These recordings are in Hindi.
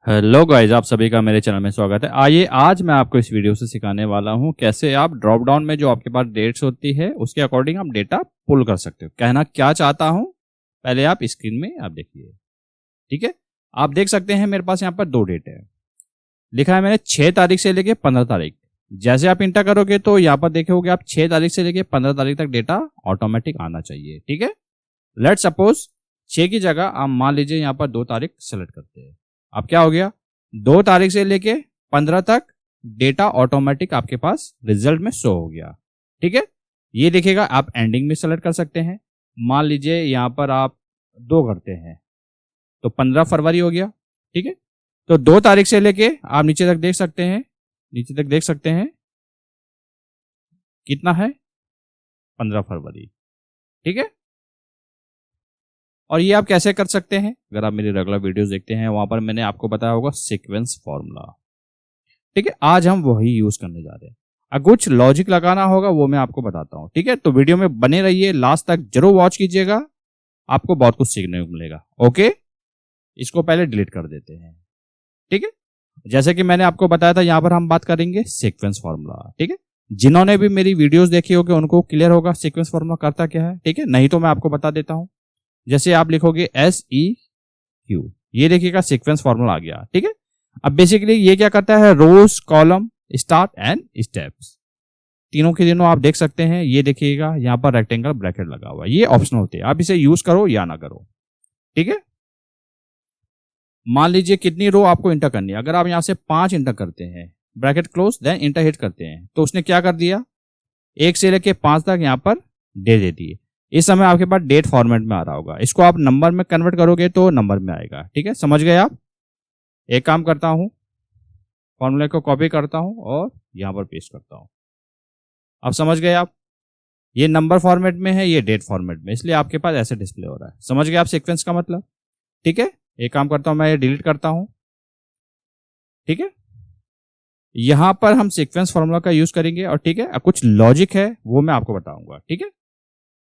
हेलो गाइस, आप सभी का मेरे चैनल में स्वागत है। आइए आज मैं आपको इस वीडियो से सिखाने वाला हूं कैसे आप ड्रॉप डाउन में जो आपके पास डेट्स होती है उसके अकॉर्डिंग आप डेटा पुल कर सकते हो। कहना क्या चाहता हूं, पहले आप स्क्रीन में आप देखिए। ठीक है, आप देख सकते हैं मेरे पास यहाँ पर दो डेट है, लिखा है मैंने 6 तारीख से लेके 15 तारीख। जैसे आप इंटर करोगे तो यहाँ पर देखोगे आप 6 तारीख से लेके 15 तारीख तक डेटा ऑटोमेटिक आना चाहिए। ठीक है, लेट सपोज 6 की जगह आप मान लीजिए यहाँ पर 2 तारीख सेलेक्ट करते हैं। अब क्या हो गया, 2 तारीख से लेके 15 तक डेटा ऑटोमेटिक आपके पास रिजल्ट में शो हो गया। ठीक है, ये देखिएगा आप एंडिंग में सेलेक्ट कर सकते हैं। मान लीजिए यहाँ पर आप 2 करते हैं तो 15 फरवरी हो गया। ठीक है, तो 2 तारीख से लेके आप नीचे तक देख सकते हैं, नीचे तक देख सकते हैं कितना है, 15 फरवरी। ठीक है, और ये आप कैसे कर सकते हैं, अगर आप मेरी रेगुलर वीडियोस देखते हैं वहां पर मैंने आपको बताया होगा सीक्वेंस फॉर्मूला। ठीक है, आज हम वही यूज करने जा रहे हैं। अब कुछ लॉजिक लगाना होगा वो मैं आपको बताता हूं। ठीक है, तो वीडियो में बने रहिए, लास्ट तक जरूर वॉच कीजिएगा, आपको बहुत कुछ सीखने को मिलेगा। ओके, इसको पहले डिलीट कर देते हैं। ठीक है, जैसे कि मैंने आपको बताया था यहां पर हम बात करेंगे सीक्वेंस फॉर्मूला। ठीक है, जिन्होंने भी मेरी वीडियोस देखी होगी उनको क्लियर होगा सीक्वेंस फॉर्मूला करता क्या है। ठीक है, नहीं तो मैं आपको बता देता हूं। जैसे आप लिखोगे SEQ, ये देखिएगा सीक्वेंस फॉर्मूला आ गया। ठीक है, अब बेसिकली ये क्या करता है, रोज, कॉलम, स्टार्ट एंड स्टेप्स, तीनों के दिनों आप देख सकते हैं। ये देखिएगा यहाँ पर रेक्टेंगल ब्रैकेट लगा हुआ है, ये ऑप्शनल होते हैं, आप इसे यूज करो या ना करो। ठीक है, मान लीजिए कितनी रो आपको इंटर करनी है। अगर आप यहाँ से 5 इंटर करते हैं, bracket close, then enter hit करते हैं, तो उसने क्या कर दिया, 1 से लेके 5 तक यहाँ पर दे दी है। इस समय आपके पास डेट फॉर्मेट में आ रहा होगा, इसको आप नंबर में कन्वर्ट करोगे तो नंबर में आएगा। ठीक है, समझ गए आप। एक काम करता हूं, फॉर्मूले को कॉपी करता हूं और यहां पर पेस्ट करता हूं। अब समझ गए आप, ये नंबर फॉर्मेट में है, ये डेट फॉर्मेट में, इसलिए आपके पास ऐसे डिस्प्ले हो रहा है। समझ गए आप सीक्वेंस का मतलब। ठीक है, एक काम करता हूं, मैं ये डिलीट करता हूं। ठीक है, यहां पर हम सीक्वेंस फॉर्मूला का यूज करेंगे और ठीक है, अब कुछ लॉजिक है वो मैं आपको बताऊंगा। ठीक है,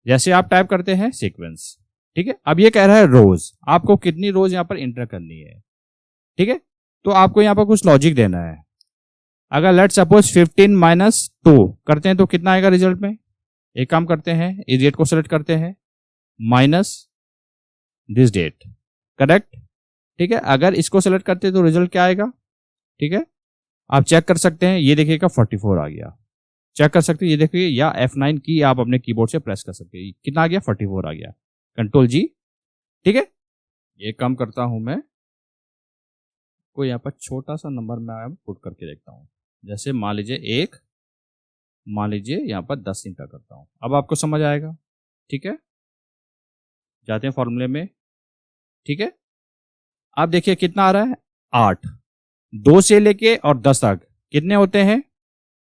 जैसे आप टाइप करते हैं सीक्वेंस। ठीक है, अब ये कह रहा है रोज, आपको कितनी रोज यहां पर इंटर करनी है। ठीक है, तो आपको यहां पर कुछ लॉजिक देना है। अगर लेट सपोज 15 - 2 करते हैं तो कितना आएगा रिजल्ट में। एक काम करते हैं, इस डेट को सेलेक्ट करते हैं, माइनस दिस डेट, करेक्ट। ठीक है, अगर इसको सेलेक्ट करते हैं तो रिजल्ट क्या आएगा। ठीक है, आप चेक कर सकते हैं, ये देखिएगा 44 आ गया। चेक कर सकते हैं, ये देखिए, या F9 की आप अपने कीबोर्ड से प्रेस कर सकते हैं, कितना आ गया, 44 आ गया, कंट्रोल G। ठीक है, ये काम करता हूं मैं, कोई यहाँ पर छोटा सा नंबर मैं पुट करके देखता हूं। जैसे मान लीजिए 1, मान लीजिए यहाँ पर 10 इंटर करता हूं, अब आपको समझ आएगा। ठीक है, जाते हैं फॉर्मूले में। ठीक है, आप देखिए कितना आ रहा है, 8। 2 से लेके और 10 तक कितने होते हैं,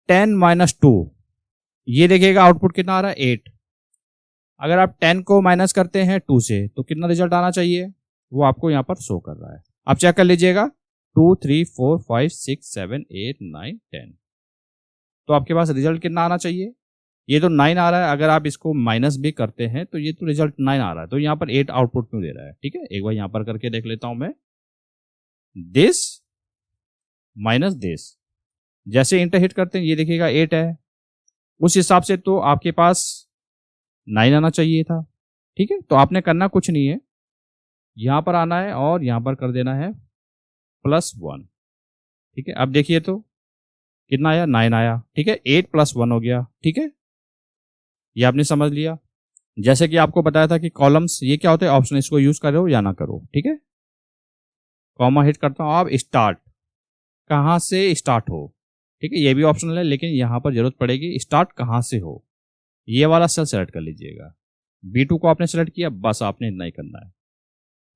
10 - 2। ये देखिएगा आउटपुट कितना आ रहा है, 8। अगर आप 10 को माइनस करते हैं 2 से तो कितना रिजल्ट आना चाहिए, वो आपको यहाँ पर शो कर रहा है। आप चेक कर लीजिएगा, 2, 3, 4, 5, 6, 7, 8, 9, 10, तो आपके पास रिजल्ट कितना आना चाहिए, ये तो 9 आ रहा है। अगर आप इसको माइनस भी करते हैं तो ये तो रिजल्ट 9 आ रहा है, तो यहाँ पर 8 आउटपुट क्यों दे रहा है। ठीक है, एक बार यहाँ पर करके देख लेता हूं मैं, दिस माइनस दिस, जैसे इंटर हिट करते हैं ये देखिएगा 8 है, उस हिसाब से तो आपके पास 9 आना चाहिए था। ठीक है, तो आपने करना कुछ नहीं है, यहां पर आना है और यहां पर कर देना है +1। ठीक है, अब देखिए तो कितना आया, 9 आया। ठीक है, 8 + 1 हो गया। ठीक है, ये आपने समझ लिया। जैसे कि आपको बताया था कि कॉलम्स ये क्या होते हैं, ऑप्शन, इसको यूज करो या ना करो। ठीक है, कॉमा हिट करता हूं, आप स्टार्ट, कहां से स्टार्ट हो। ठीक है, ये भी ऑप्शनल है, लेकिन यहां पर जरूरत पड़ेगी स्टार्ट कहां से हो, ये वाला सेल सेलेक्ट कर लीजिएगा। B2 को आपने सेलेक्ट किया, बस आपने इतना ही करना है,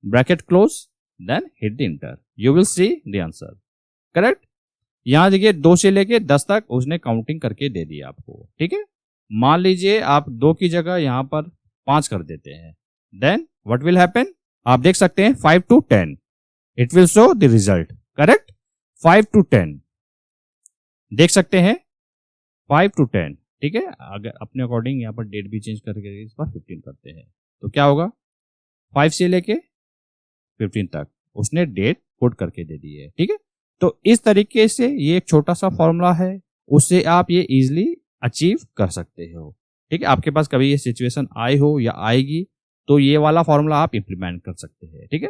bracket close, then hit the enter, you will see the answer, correct. यहां देखिए 2 से लेके 10 तक उसने काउंटिंग करके दे दिया आपको। ठीक है, मान लीजिए आप 2 की जगह यहां पर 5 कर देते हैं, देन व्हाट विल हैपन, आप देख सकते हैं 5 to 10, it will show the result, correct. 5 to 10 देख सकते हैं, 5 to 10। ठीक है, अगर अपने अकॉर्डिंग यहाँ पर डेट भी चेंज करके इस बार 15 करते हैं तो क्या होगा, 5 से लेके 15 तक उसने डेट पुट करके दे दी है। ठीक है, तो इस तरीके से ये एक छोटा सा फॉर्मूला है, उससे आप ये इजीली अचीव कर सकते हो। ठीक है, आपके पास कभी ये सिचुएशन आई हो या आएगी तो ये वाला फॉर्मूला आप इंप्लीमेंट कर सकते हैं। ठीक है,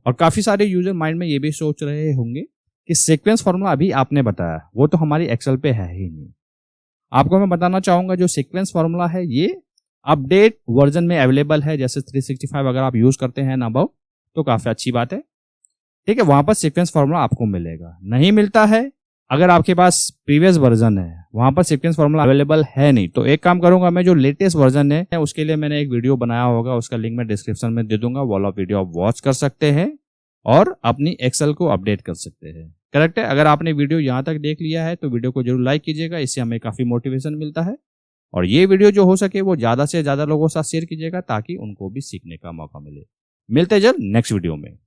और काफी सारे यूजर माइंड में ये भी सोच रहे होंगे कि सीक्वेंस फॉर्मूला अभी आपने बताया वो तो हमारी एक्सेल पे है ही नहीं। आपको मैं बताना चाहूंगा जो सीक्वेंस फॉर्मूला है ये अपडेट वर्जन में अवेलेबल है, जैसे 365 अगर आप यूज करते हैं ना अबाउ तो काफी अच्छी बात है। ठीक है, वहां पर सीक्वेंस फॉर्मूला आपको मिलेगा। नहीं मिलता है, अगर आपके पास प्रीवियस वर्जन है वहां पर सीक्वेंस फॉर्मूला अवेलेबल है नहीं, तो एक काम करूंगा मैं, जो लेटेस्ट वर्जन है उसके लिए मैंने एक वीडियो बनाया होगा, उसका लिंक मैं डिस्क्रिप्शन में दे दूंगा, वो वाला वीडियो आप वॉच कर सकते हैं और अपनी एक्सेल को अपडेट कर सकते हैं। करेक्ट है, अगर आपने वीडियो यहाँ तक देख लिया है तो वीडियो को जरूर लाइक कीजिएगा, इससे हमें काफी मोटिवेशन मिलता है। और ये वीडियो जो हो सके वो ज्यादा से ज्यादा लोगों के साथ शेयर कीजिएगा ताकि उनको भी सीखने का मौका मिले। मिलते हैं जल्द नेक्स्ट वीडियो में।